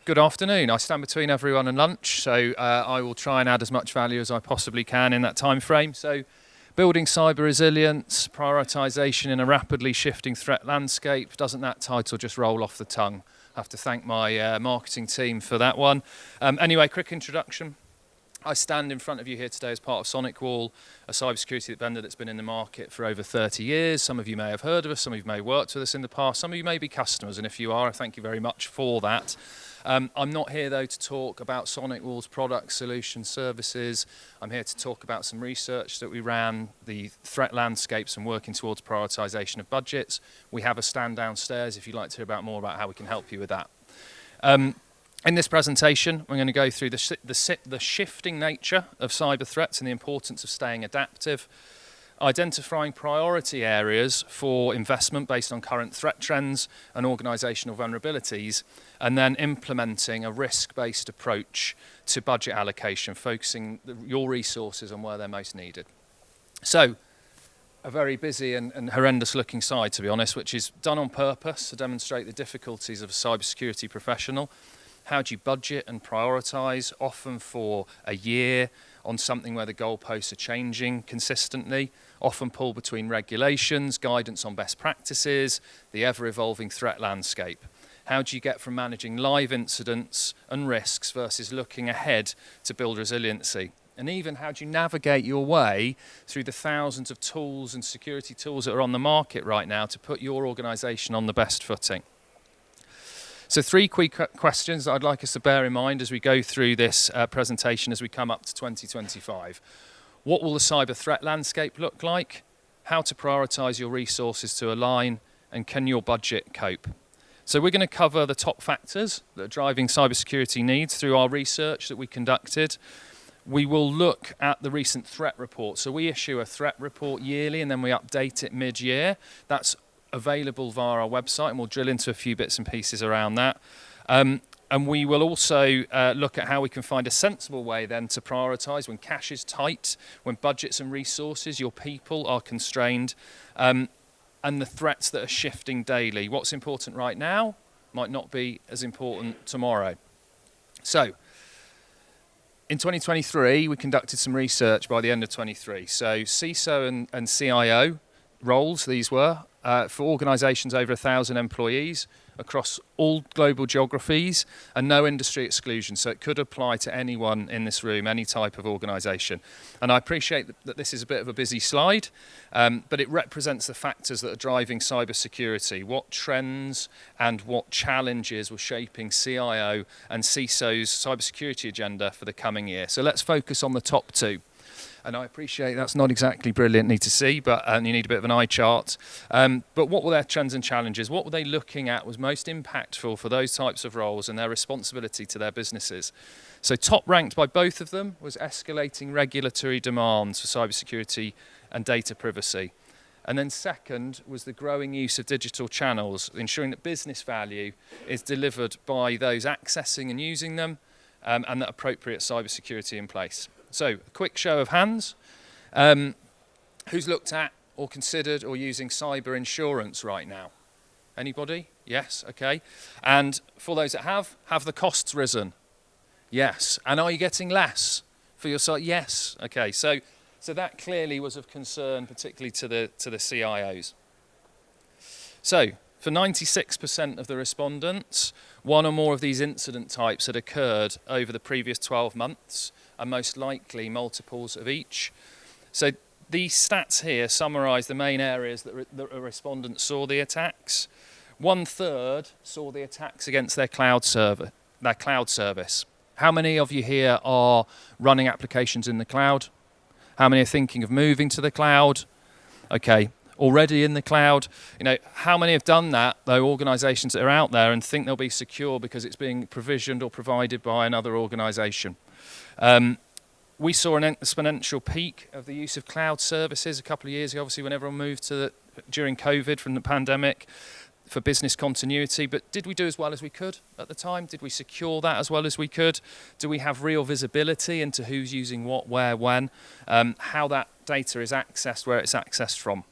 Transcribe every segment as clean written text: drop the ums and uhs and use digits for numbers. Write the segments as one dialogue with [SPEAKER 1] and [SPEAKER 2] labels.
[SPEAKER 1] Good afternoon. I stand between everyone and lunch, so I will try and add as much value as I possibly can in that time frame. So, building cyber resilience, prioritisation in a rapidly shifting threat landscape. Doesn't that title just roll off the tongue? I have to thank my marketing team for that one. Anyway, quick introduction. I stand in front of you here today as part of SonicWall, a cybersecurity vendor that's been in the market for over 30 years. Some of you may have heard of us, some of you may have worked with us in the past, some of you may be customers, and if you are, I thank you very much for that. I'm not here though to talk about SonicWall's products, solutions, services. I'm here to talk about some research that we ran, the threat landscapes and working towards prioritisation of budgets. We have a stand downstairs if you'd like to hear about more about how we can help you with that. In this presentation, we're going to go through the shifting nature of cyber threats and the importance of staying adaptive, identifying priority areas for investment based on current threat trends and organisational vulnerabilities, and then implementing a risk-based approach to budget allocation, focusing your resources on where they're most needed. So, a very busy and horrendous-looking slide, to be honest, which is done on purpose to demonstrate the difficulties of a cybersecurity professional. How do you budget and prioritise, often for a year, on something where the goalposts are changing consistently, often pull between regulations, guidance on best practices, the ever-evolving threat landscape? How do you get from managing live incidents and risks versus looking ahead to build resiliency? And even how do you navigate your way through the thousands of tools and security tools that are on the market right now to put your organisation on the best footing? So 3 quick questions that I'd like us to bear in mind as we go through this presentation as we come up to 2025. What will the cyber threat landscape look like? How to prioritise your resources to align? And can your budget cope? So we're going to cover the top factors that are driving cybersecurity needs through our research that we conducted. We will look at the recent threat report. So we issue a threat report yearly and then we update it mid-year. That's available via our website, and we'll drill into a few bits and pieces around that. And we will also look at how we can find a sensible way then to prioritise when cash is tight, when budgets and resources, your people are constrained, and the threats that are shifting daily. What's important right now might not be as important tomorrow. So, in 2023, we conducted some research by the end of 23. So CISO and CIO roles, these were, for organisations over 1,000 employees across all global geographies and no industry exclusion. So it could apply to anyone in this room, any type of organisation. And I appreciate that this is a bit of a busy slide, but it represents the factors that are driving cybersecurity, what trends and what challenges were shaping CIO and CISO's cybersecurity agenda for the coming year. So let's focus on the top 2. And I appreciate that's not exactly brilliantly to see, but you need a bit of an eye chart. But what were their trends and challenges? What were they looking at was most impactful for those types of roles and their responsibility to their businesses? So top ranked by both of them was escalating regulatory demands for cybersecurity and data privacy. And then second was the growing use of digital channels, ensuring that business value is delivered by those accessing and using them, and that appropriate cybersecurity in place. So, a quick show of hands. Who's looked at or considered or using cyber insurance right now? Anybody? Yes, okay. And for those that have the costs risen? Yes. And are you getting less for your site? Yes. Okay. So that clearly was of concern, particularly to the CIOs. So, for 96% of the respondents, one or more of these incident types had occurred over the previous 12 months, and most likely multiples of each. So these stats here summarise the main areas that respondents saw the attacks. 1/3 saw the attacks against their cloud service. How many of you here are running applications in the cloud? How many are thinking of moving to the cloud? Okay. Already in the cloud. How many have done that, though, organisations that are out there and think they'll be secure because it's being provisioned or provided by another organisation? We saw an exponential peak of the use of cloud services a couple of years ago, obviously when everyone moved during COVID from the pandemic for business continuity. But did we do as well as we could at the time? Did we secure that as well as we could? Do we have real visibility into who's using what, where, when, how that data is accessed, where it's accessed from?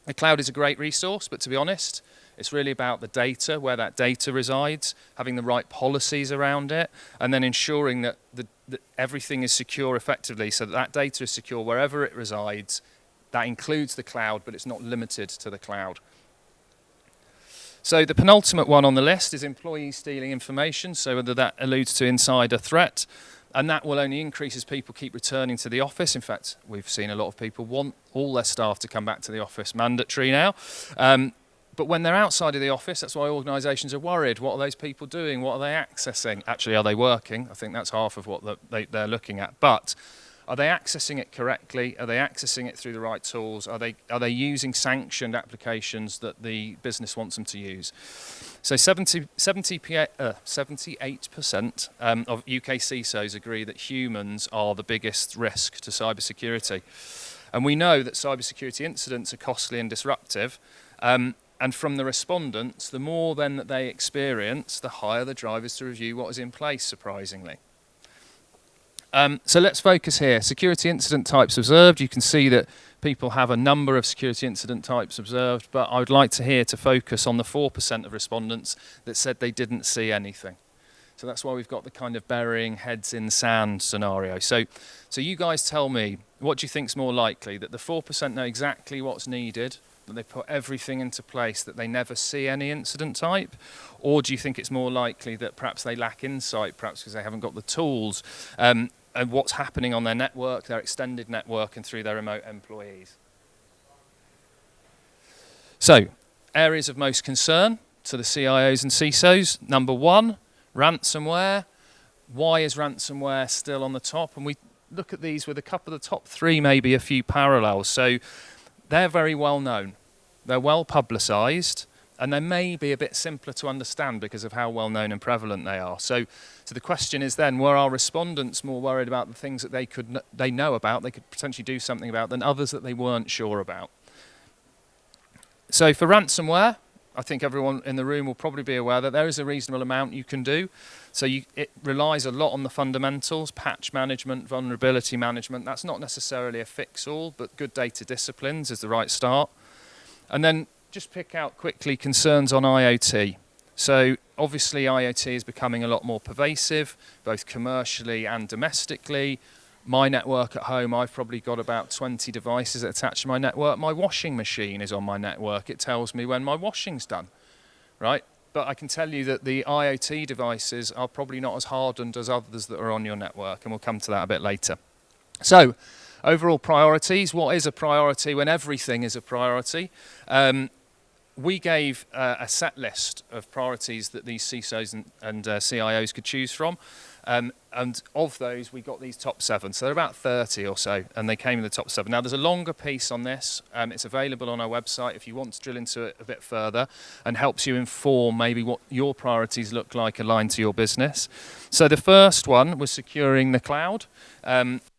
[SPEAKER 1] The cloud is a great resource, but to be honest, It's really about the data, where that data resides, having the right policies around it, and then ensuring that everything is secure effectively, so that that data is secure wherever it resides. That includes the cloud, but it's not limited to the cloud. So the penultimate one on the list is employees stealing information, so whether that alludes to insider threat, and that will only increase as people keep returning to the office. In fact, we've seen a lot of people want all their staff to come back to the office, mandatory now. But when they're outside of the office, that's why organisations are worried. What are those people doing? What are they accessing? Actually, are they working? I think that's half of what they're looking at. But are they accessing it correctly? Are they accessing it through the right tools? Are they using sanctioned applications that the business wants them to use? So 78% of UK CISOs agree that humans are the biggest risk to cybersecurity. And we know that cybersecurity incidents are costly and disruptive. And from the respondents, the more then that they experience, the higher the drive is to review what is in place, surprisingly. So let's focus here. Security incident types observed. You can see that people have a number of security incident types observed, but I would like to focus on the 4% of respondents that said they didn't see anything. So that's why we've got the kind of burying heads in sand scenario. So you guys tell me, what do you think is more likely? That the 4% know exactly what's needed, that they put everything into place, that they never see any incident type? Or do you think it's more likely that perhaps they lack insight, perhaps because they haven't got the tools, and what's happening on their network, their extended network, and through their remote employees? So, areas of most concern to the CIOs and CISOs. Number 1, ransomware. Why is ransomware still on the top? And we look at these with a couple of the top 3, maybe a few parallels. So they're very well known. They're well publicised, and they may be a bit simpler to understand because of how well known and prevalent they are. So the question is then, were our respondents more worried about the things that they know about, they could potentially do something about, than others that they weren't sure about? So for ransomware, I think everyone in the room will probably be aware that there is a reasonable amount you can do. So it relies a lot on the fundamentals, patch management, vulnerability management. That's not necessarily a fix-all, but good data disciplines is the right start. And then just pick out quickly concerns on IoT. So obviously IoT is becoming a lot more pervasive, both commercially and domestically. My network at home, I've probably got about 20 devices attached to my network. My washing machine is on my network. It tells me when my washing's done, right? But I can tell you that the IoT devices are probably not as hardened as others that are on your network, and we'll come to that a bit later. So, overall priorities. What is a priority when everything is a priority? We gave a set list of priorities that these CISOs and CIOs could choose from. And of those, we got these top 7. So they're about 30 or so, and they came in the top 7. Now, there's a longer piece on this. It's available on our website if you want to drill into it a bit further, and helps you inform maybe what your priorities look like aligned to your business. So the first one was securing the cloud,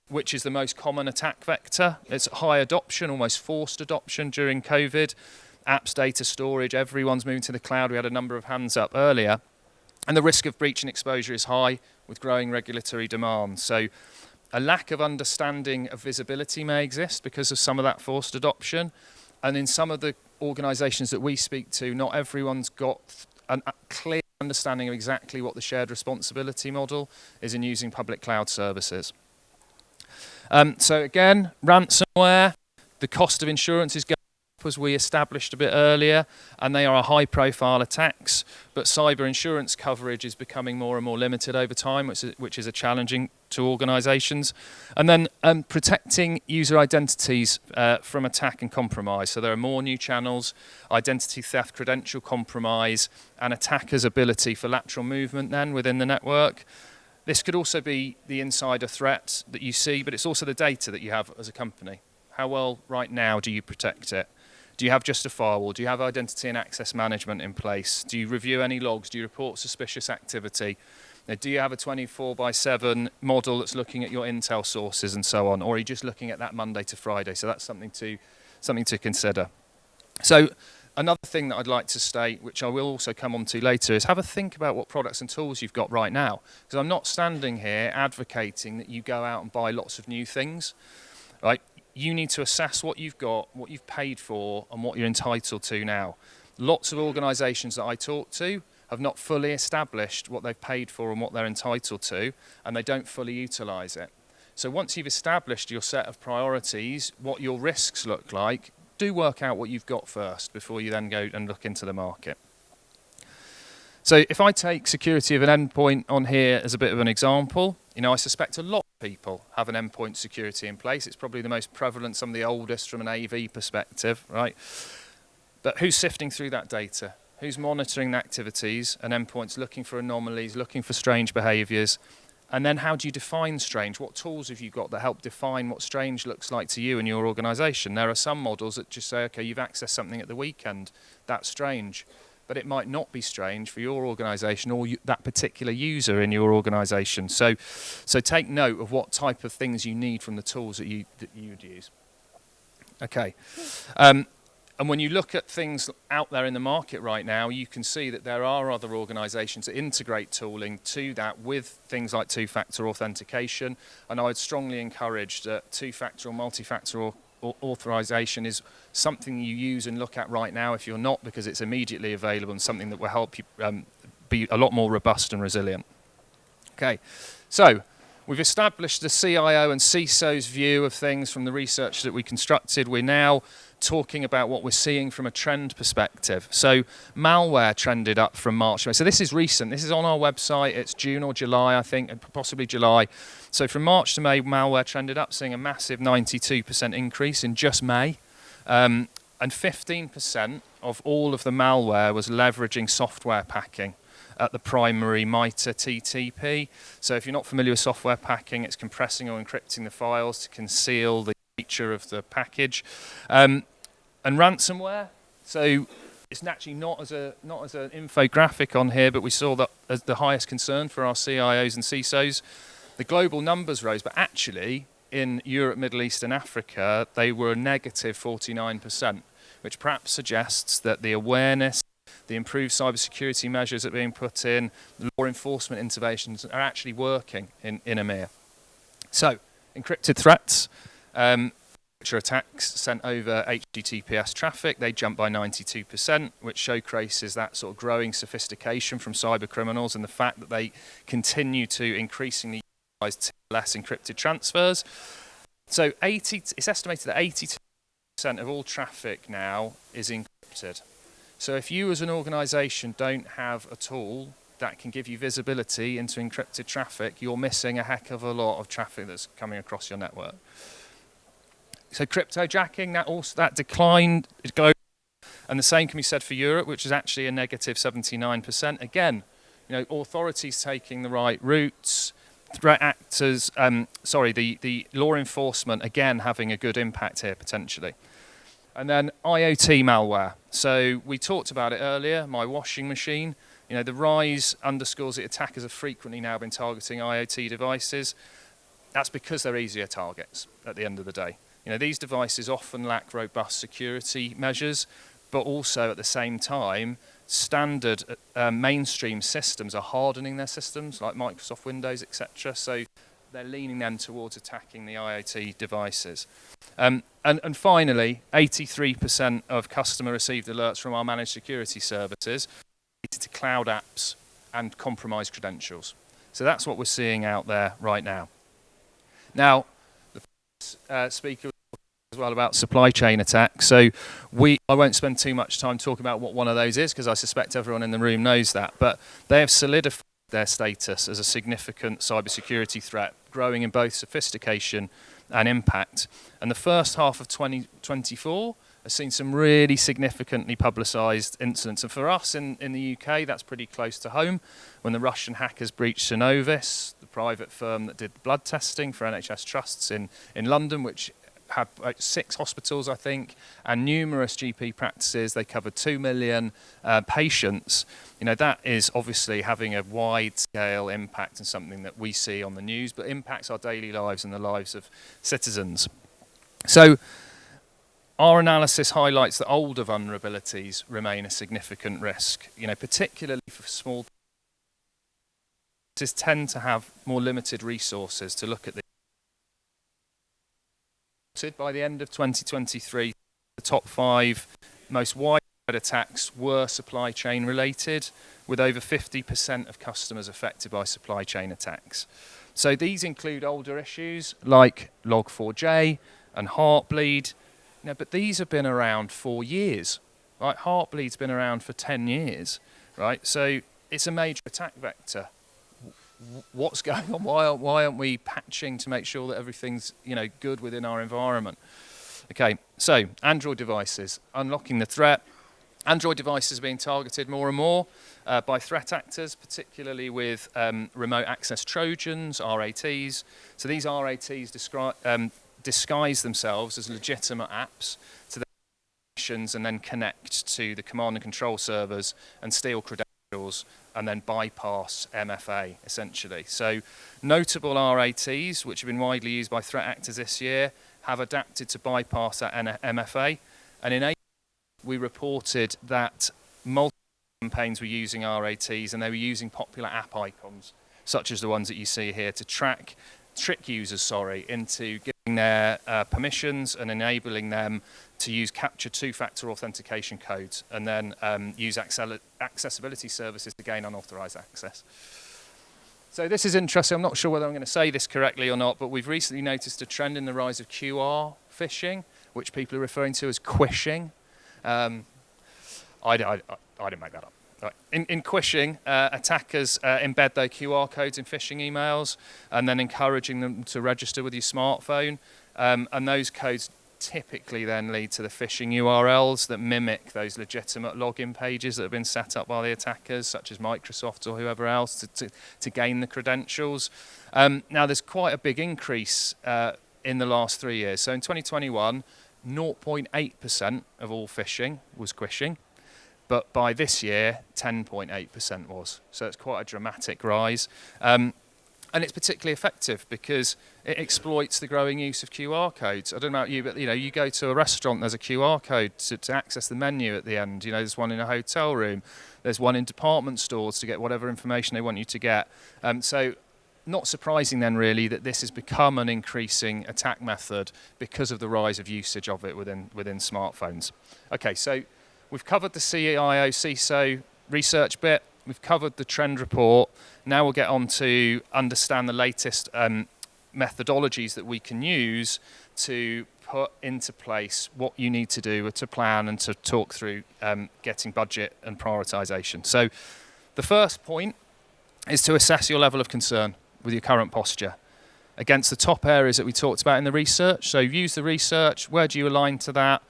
[SPEAKER 1] which is the most common attack vector. It's high adoption, almost forced adoption during COVID. Apps, data storage, everyone's moving to the cloud. We had a number of hands up earlier. And the risk of breach and exposure is high with growing regulatory demands. So a lack of understanding of visibility may exist because of some of that forced adoption. And in some of the organisations that we speak to, not everyone's got a clear understanding of exactly what the shared responsibility model is in using public cloud services. So again, ransomware, the cost of insurance is going up, as we established a bit earlier, and they are high profile attacks, but cyber insurance coverage is becoming more and more limited over time, which is a challenging to organisations. And then protecting user identities from attack and compromise. So there are more new channels, identity theft, credential compromise, and attackers' ability for lateral movement then within the network. This could also be the insider threat that you see, but it's also the data that you have as a company. How well right now do you protect it? Do you have just a firewall? Do you have identity and access management in place? Do you review any logs? Do you report suspicious activity? Do you have a 24/7 model that's looking at your intel sources and so on? Or are you just looking at that Monday to Friday? So that's something to consider. So another thing that I'd like to state, which I will also come on to later, is have a think about what products and tools you've got right now. Because I'm not standing here advocating that you go out and buy lots of new things, right? You need to assess what you've got, what you've paid for, and what you're entitled to now. Lots of organisations that I talk to have not fully established what they've paid for and what they're entitled to, and they don't fully utilise it. So once you've established your set of priorities, what your risks look like, do work out what you've got first before you then go and look into the market. So if I take security of an endpoint on here as a bit of an example, I suspect a lot of people have an endpoint security in place. It's probably the most prevalent, some of the oldest from an AV perspective, right? But who's sifting through that data? Who's monitoring the activities and endpoints, looking for anomalies, looking for strange behaviours? And then how do you define strange? What tools have you got that help define what strange looks like to you and your organisation? There are some models that just say, okay, you've accessed something at the weekend, that's strange. But it might not be strange for your organisation or that particular user in your organisation. So take note of what type of things you need from the tools that you'd use. Okay. And when you look at things out there in the market right now, you can see that there are other organisations that integrate tooling to that with things like two-factor authentication. And I would strongly encourage that two-factor or multi-factor authorization is something you use and look at right now if you're not, because it's immediately available and something that will help you be a lot more robust and resilient. Okay, so we've established the CIO and CISO's view of things from the research that we constructed. We're now talking about what we're seeing from a trend perspective. So malware trended up from March. So this is recent. This is on our website. It's June or July, I think, and possibly July. So from March to May, malware trended up, seeing a massive 92% increase in just May. And 15% of all of the malware was leveraging software packing at the primary MITRE TTP. So if you're not familiar with software packing, it's compressing or encrypting the files to conceal the feature of the package. And ransomware, so it's naturally not as an infographic on here, but we saw that as the highest concern for our CIOs and CISOs. The global numbers rose, but actually in Europe, Middle East and Africa, they were a negative 49%, which perhaps suggests that the awareness, the improved cybersecurity measures that are being put in, the law enforcement interventions are actually working in EMEA. So, encrypted threats, which are attacks sent over HTTPS traffic, they jumped by 92%, which showcases that sort of growing sophistication from cyber criminals and the fact that they continue to increasingly utilize less encrypted transfers. So it's estimated that 82% of all traffic now is encrypted. So if you as an organisation don't have a tool that can give you visibility into encrypted traffic, you're missing a heck of a lot of traffic that's coming across your network. So cryptojacking, that declined, and the same can be said for Europe, which is actually a negative 79%. Again, authorities taking the right routes, threat actors, the law enforcement again having a good impact here potentially. And then IoT malware. So we talked about it earlier, my washing machine. The rise underscores that attackers have frequently now been targeting IoT devices. That's because they're easier targets at the end of the day. These devices often lack robust security measures, but also at the same time, standard mainstream systems are hardening their systems, like Microsoft Windows, etc. So they're leaning them towards attacking the IoT devices. And finally, 83% of customer received alerts from our managed security services related to cloud apps and compromised credentials. So that's what we're seeing out there right now. Now, the first speaker as well about supply chain attacks. So I won't spend too much time talking about what one of those is, because I suspect everyone in the room knows that, but they have solidified their status as a significant cybersecurity threat, growing in both sophistication and impact. And the first half of 2024 has seen some really significantly publicised incidents. And for us in the UK, that's pretty close to home. When the Russian hackers breached Synovis, the private firm that did blood testing for NHS trusts in London, which had 6 hospitals, I think, and numerous GP practices. They covered 2 million patients. That is obviously having a wide-scale impact and something that we see on the news, but impacts our daily lives and the lives of citizens. So our analysis highlights that older vulnerabilities remain a significant risk, particularly for small businesses tend to have more limited resources to look at these. By the end of 2023, the top 5 most widely attacks were supply chain related, with over 50% of customers affected by supply chain attacks. So these include older issues like Log4j and Heartbleed, but these have been around for years. Right? Heartbleed's been around for 10 years, right? So it's a major attack vector. What's going on? Why aren't we patching to make sure that everything's good within our environment? Okay, so Android devices, unlocking the threat. Android devices are being targeted more and more by threat actors, particularly with remote access Trojans, RATs. So these RATs disguise themselves as legitimate apps to their applications and then connect to the command and control servers and steal credentials and then bypass MFA, essentially. So notable RATs, which have been widely used by threat actors this year, have adapted to bypass that MFA. And in April, we reported that multiple campaigns were using RATs and they were using popular app icons, such as the ones that you see here, to trick users into giving their permissions and enabling them to use capture two-factor authentication codes and then use accessibility services to gain unauthorized access. So this is interesting. I'm not sure whether I'm going to say this correctly or not, but we've recently noticed a trend in the rise of QR phishing, which people are referring to as quishing. I didn't make that up. Right. In quishing, attackers embed their QR codes in phishing emails and then encouraging them to register with your smartphone. And those codes typically then lead to the phishing URLs that mimic those legitimate login pages that have been set up by the attackers, such as Microsoft or whoever else, to gain the credentials. Now, there's quite a big increase in the last 3 years. So in 2021, 0.8% of all phishing was quishing. But by this year, 10.8% was. So it's quite a dramatic rise. And it's particularly effective because it exploits the growing use of QR codes. I don't know about you, but you go to a restaurant, there's a QR code to access the menu at the end. There's one in a hotel room. There's one in department stores to get whatever information they want you to get. So not surprising then really that this has become an increasing attack method because of the rise of usage of it within smartphones. Okay, so we've covered the CIO, CISO research bit. We've covered the trend report. Now we'll get on to understand the latest methodologies that we can use to put into place what you need to do to plan and to talk through getting budget and prioritization. So the first point is to assess your level of concern with your current posture against the top areas that we talked about in the research. So use the research. Where do you align to that?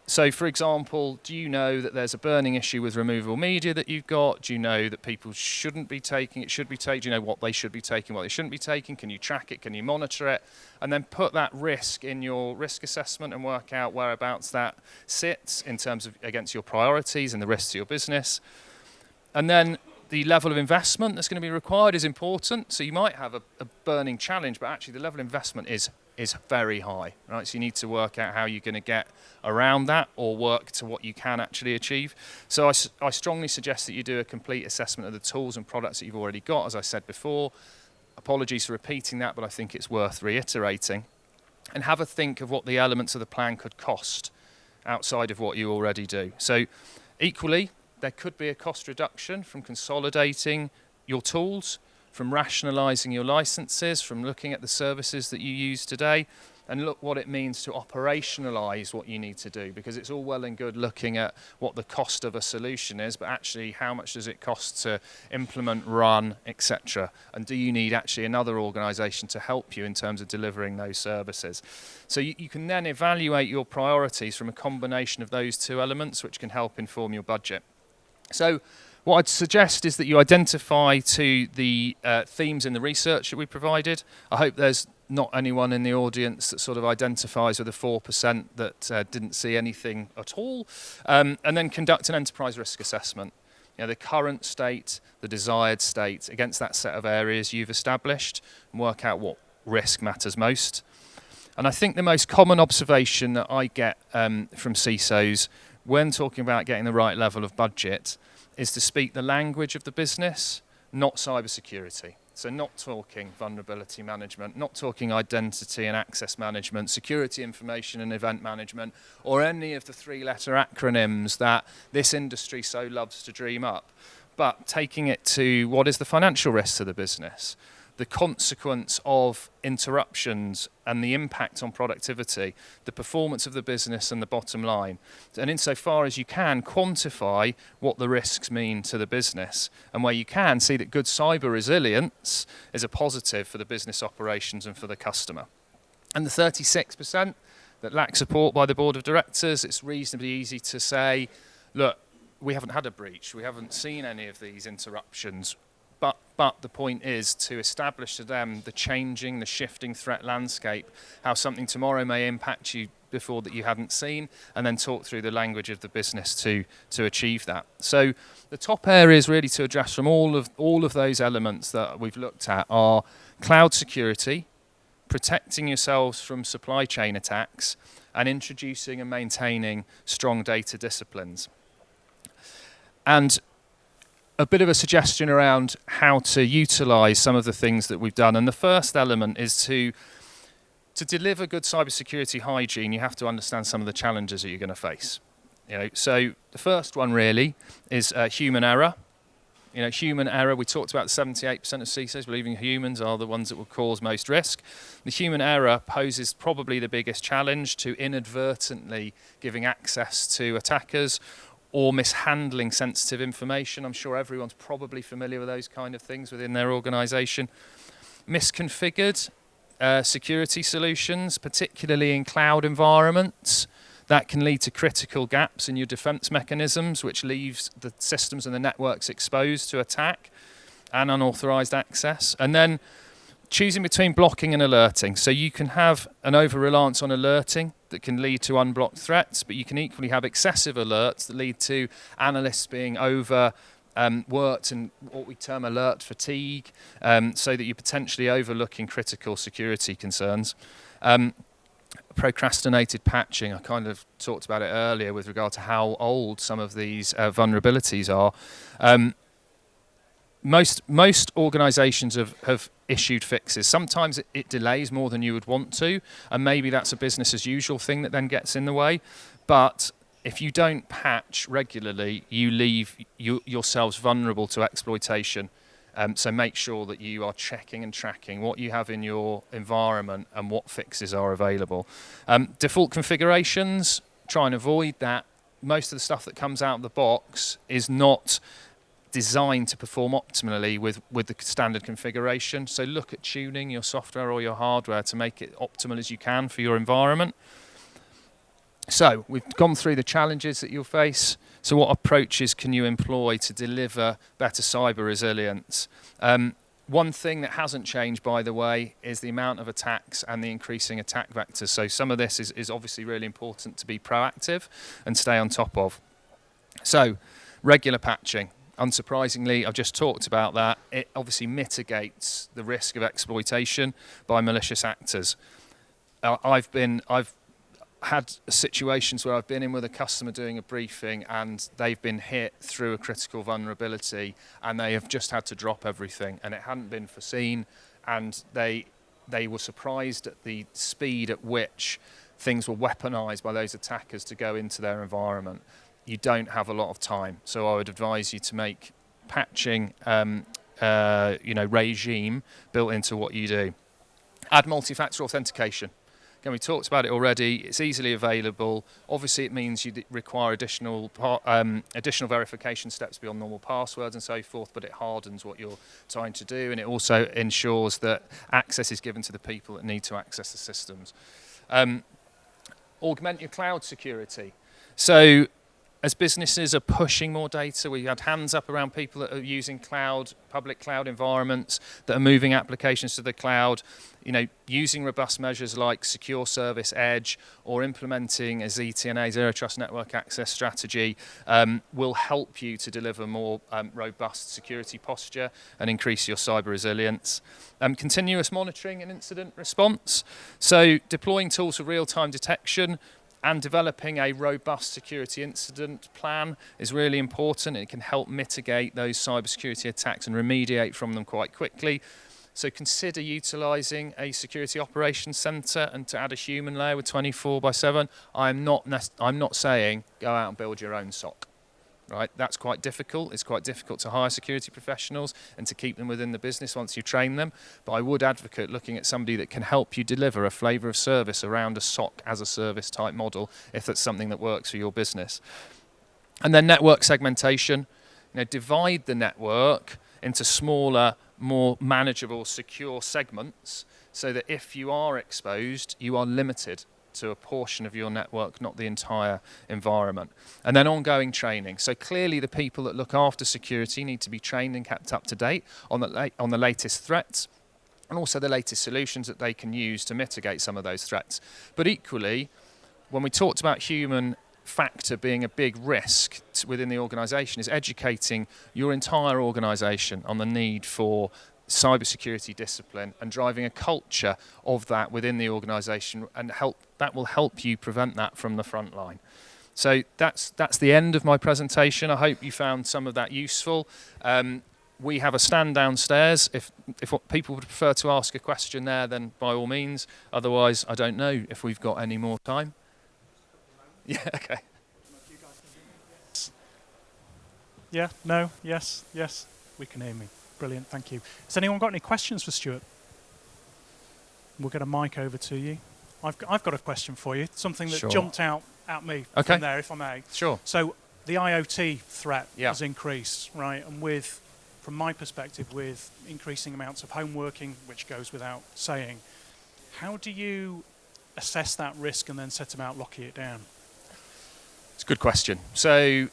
[SPEAKER 1] So, for example, do you know that there's a burning issue with removable media that you've got? Do you know that people shouldn't be taking it, should be taking? Do you know what they should be taking, what they shouldn't be taking? Can you track it? Can you monitor it? And then put that risk in your risk assessment and work out whereabouts that sits in terms of against your priorities and the risks to your business. And then the level of investment that's going to be required is important. So you might have a burning challenge, but actually the level of investment is very high, right? So you need to work out how you're going to get around that or work to what you can actually achieve. So I strongly suggest that you do a complete assessment of the tools and products that you've already got, as I said before. Apologies for repeating that, but I think it's worth reiterating. And have a think of what the elements of the plan could cost outside of what you already do. So equally, there could be a cost reduction from consolidating your tools, from rationalising your licenses, from looking at the services that you use today, and look what it means to operationalise what you need to do, because it's all well and good looking at what the cost of a solution is, but actually how much does it cost to implement, run, etc. And do you need actually another organisation to help you in terms of delivering those services? So you can then evaluate your priorities from a combination of those two elements, which can help inform your budget. So what I'd suggest is that you identify to the themes in the research that we provided. I hope there's not anyone in the audience that sort of identifies with the 4% that didn't see anything at all. And then conduct an enterprise risk assessment. The current state, the desired state against that set of areas you've established, and work out what risk matters most. And I think the most common observation that I get from CISOs when talking about getting the right level of budget is to speak the language of the business, not cybersecurity. So not talking vulnerability management, not talking identity and access management, security information and event management, or any of the three-letter acronyms that this industry so loves to dream up, but taking it to what is the financial risk to the business, the consequence of interruptions and the impact on productivity, the performance of the business and the bottom line. And insofar as you can, quantify what the risks mean to the business. And where you can, see that good cyber resilience is a positive for the business operations and for the customer. And the 36% that lack support by the board of directors, it's reasonably easy to say, look, we haven't had a breach, we haven't seen any of these interruptions. But the point is to establish to them the changing, the shifting threat landscape, how something tomorrow may impact you before that you hadn't seen, and then talk through the language of the business to achieve that. So the top areas really to address from all of those elements that we've looked at are cloud security, protecting yourselves from supply chain attacks, and introducing and maintaining strong data disciplines. And a bit of a suggestion around how to utilise some of the things that we've done. And the first element is to deliver good cybersecurity hygiene, you have to understand some of the challenges that you're going to face. So the first one really is human error. Human error, we talked about 78% of CISOs believing humans are the ones that will cause most risk. The human error poses probably the biggest challenge to inadvertently giving access to attackers or mishandling sensitive information. I'm sure everyone's probably familiar with those kind of things within their organisation. Misconfigured security solutions, particularly in cloud environments, that can lead to critical gaps in your defence mechanisms, which leaves the systems and the networks exposed to attack and unauthorised access. And then choosing between blocking and alerting. So you can have an over-reliance on alerting that can lead to unblocked threats, but you can equally have excessive alerts that lead to analysts being worked and what we term alert fatigue, so that you're potentially overlooking critical security concerns. Procrastinated patching, I kind of talked about it earlier with regard to how old some of these vulnerabilities are. Most organisations have issued fixes. Sometimes it delays more than you would want to, and maybe that's a business as usual thing that then gets in the way. But if you don't patch regularly, you leave yourselves vulnerable to exploitation. So make sure that you are checking and tracking what you have in your environment and what fixes are available. Default configurations, try and avoid that. Most of the stuff that comes out of the box is not designed to perform optimally with the standard configuration. So look at tuning your software or your hardware to make it optimal as you can for your environment. So we've gone through the challenges that you'll face. So what approaches can you employ to deliver better cyber resilience? One thing that hasn't changed, by the way, is the amount of attacks and the increasing attack vectors. So some of this is obviously really important to be proactive and stay on top of. So regular patching. Unsurprisingly, I've just talked about that. It obviously mitigates the risk of exploitation by malicious actors. I've had situations where I've been in with a customer doing a briefing and they've been hit through a critical vulnerability and they have just had to drop everything and it hadn't been foreseen, and they were surprised at the speed at which things were weaponized by those attackers to go into their environment. You don't have a lot of time, so I would advise you to make patching regime built into what you do. Add multi-factor authentication. Again, we talked about it already. It's easily available. Obviously, it means you require additional verification steps beyond normal passwords and so forth, but it hardens what you're trying to do, and it also ensures that access is given to the people that need to access the systems. Augment your cloud security. So as businesses are pushing more data, we had hands up around people that are using public cloud environments, that are moving applications to the cloud, using robust measures like Secure Service Edge or implementing a ZTNA, Zero Trust Network Access strategy, will help you to deliver more robust security posture and increase your cyber resilience. Continuous monitoring and incident response. So deploying tools for real-time detection, And developing a robust security incident plan is really important. It can help mitigate those cybersecurity attacks and remediate from them quite quickly. So consider utilising a security operations centre, and to add a human layer with 24/7. I'm not saying go out and build your own SOC. Right, that's quite difficult. It's quite difficult to hire security professionals and to keep them within the business once you train them. But I would advocate looking at somebody that can help you deliver a flavour of service around a SOC as a service type model, if that's something that works for your business. And then network segmentation. Divide the network into smaller, more manageable, secure segments, so that if you are exposed, you are limited to a portion of your network, not the entire environment. And then ongoing training. So clearly the people that look after security need to be trained and kept up to date on the latest threats, and also the latest solutions that they can use to mitigate some of those threats. But equally, when we talked about human factor being a big risk within the organisation, is educating your entire organisation on the need for cybersecurity discipline and driving a culture of that within the organisation, and that will help you prevent that from the front line. So that's the end of my presentation. I hope you found some of that useful. We have a stand downstairs. If people would prefer to ask a question there, then by all means. Otherwise, I don't know if we've got any more time. Yeah, okay.
[SPEAKER 2] Yeah, no, yes, we can hear me. Brilliant, thank you. Has anyone got any questions for Stuart? We'll get a mic over to you. I've got a question for you, something that jumped out at me from there, if I may.
[SPEAKER 1] Sure.
[SPEAKER 2] So the IoT threat has increased, right? And from my perspective, with increasing amounts of home working, which goes without saying, how do you assess that risk and then set about locking it down?
[SPEAKER 1] It's a good question. So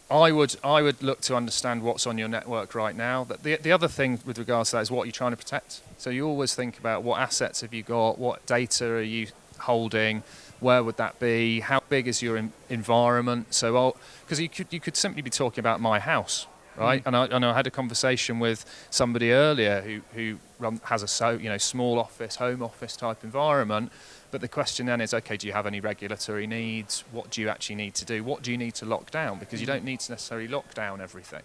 [SPEAKER 1] I would look to understand what's on your network right now. The other thing with regards to that is what you're trying to protect. So you always think about what assets have you got, what data are you holding, where would that be, how big is your environment. So because you could simply be talking about my house, right? And I had a conversation with somebody earlier who has a small office, home office type environment. But the question then is, okay, do you have any regulatory needs? What do you actually need to do? What do you need to lock down? Because you don't need to necessarily lock down everything.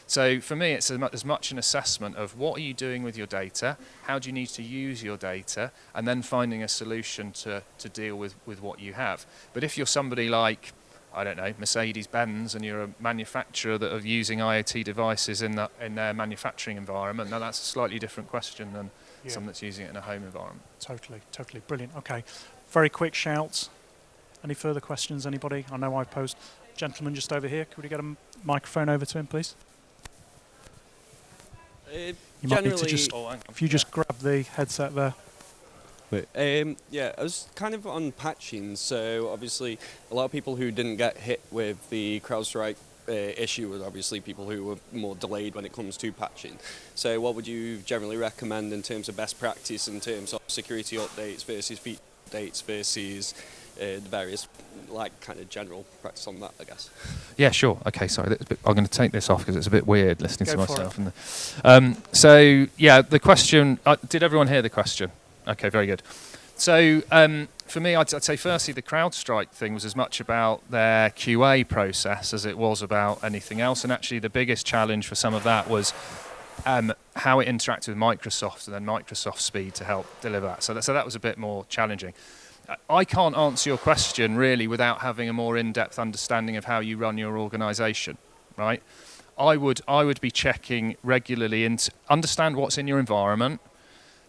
[SPEAKER 1] So for me, it's as much an assessment of what are you doing with your data, how do you need to use your data, and then finding a solution to deal with what you have. But if you're somebody like, I don't know, Mercedes-Benz, and you're a manufacturer that are using IoT devices in their manufacturing environment, now that's a slightly different question than someone that's using it in a home environment.
[SPEAKER 2] Totally. Brilliant. Okay. Very quick shouts. Any further questions, anybody? I know I've posed. Gentleman just over here. Could we get a microphone over to him, please? You might need to just grab the headset there.
[SPEAKER 3] I was kind of on patching, so obviously a lot of people who didn't get hit with the CrowdStrike issue were obviously people who were more delayed when it comes to patching. So what would you generally recommend in terms of best practice, in terms of security updates versus feature updates versus the various, kind of general practice on that, I guess?
[SPEAKER 1] Yeah, sure. Okay, sorry. I'm going to take this off because it's a bit weird listening to myself. The question, did everyone hear the question? Okay, very good. So for me, I'd say firstly the CrowdStrike thing was as much about their QA process as it was about anything else. And actually the biggest challenge for some of that was how it interacted with Microsoft, and then Microsoft speed to help deliver that. So that was a bit more challenging. I can't answer your question really without having a more in-depth understanding of how you run your organisation, right? I would be checking regularly to understand what's in your environment,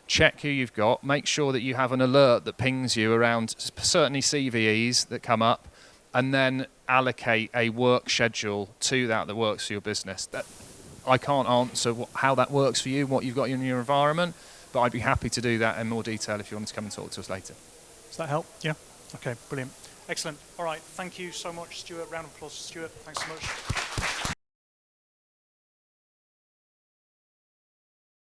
[SPEAKER 1] check who you've got, make sure that you have an alert that pings you around certainly CVEs that come up, and then allocate a work schedule to that works for your business. I can't answer how that works for you, what you've got in your environment, but I'd be happy to do that in more detail if you wanted to come and talk to us later.
[SPEAKER 2] Does that help? Yeah? Okay, brilliant. Excellent. All right, thank you so much, Stuart. Round of applause for Stuart. Thanks so much.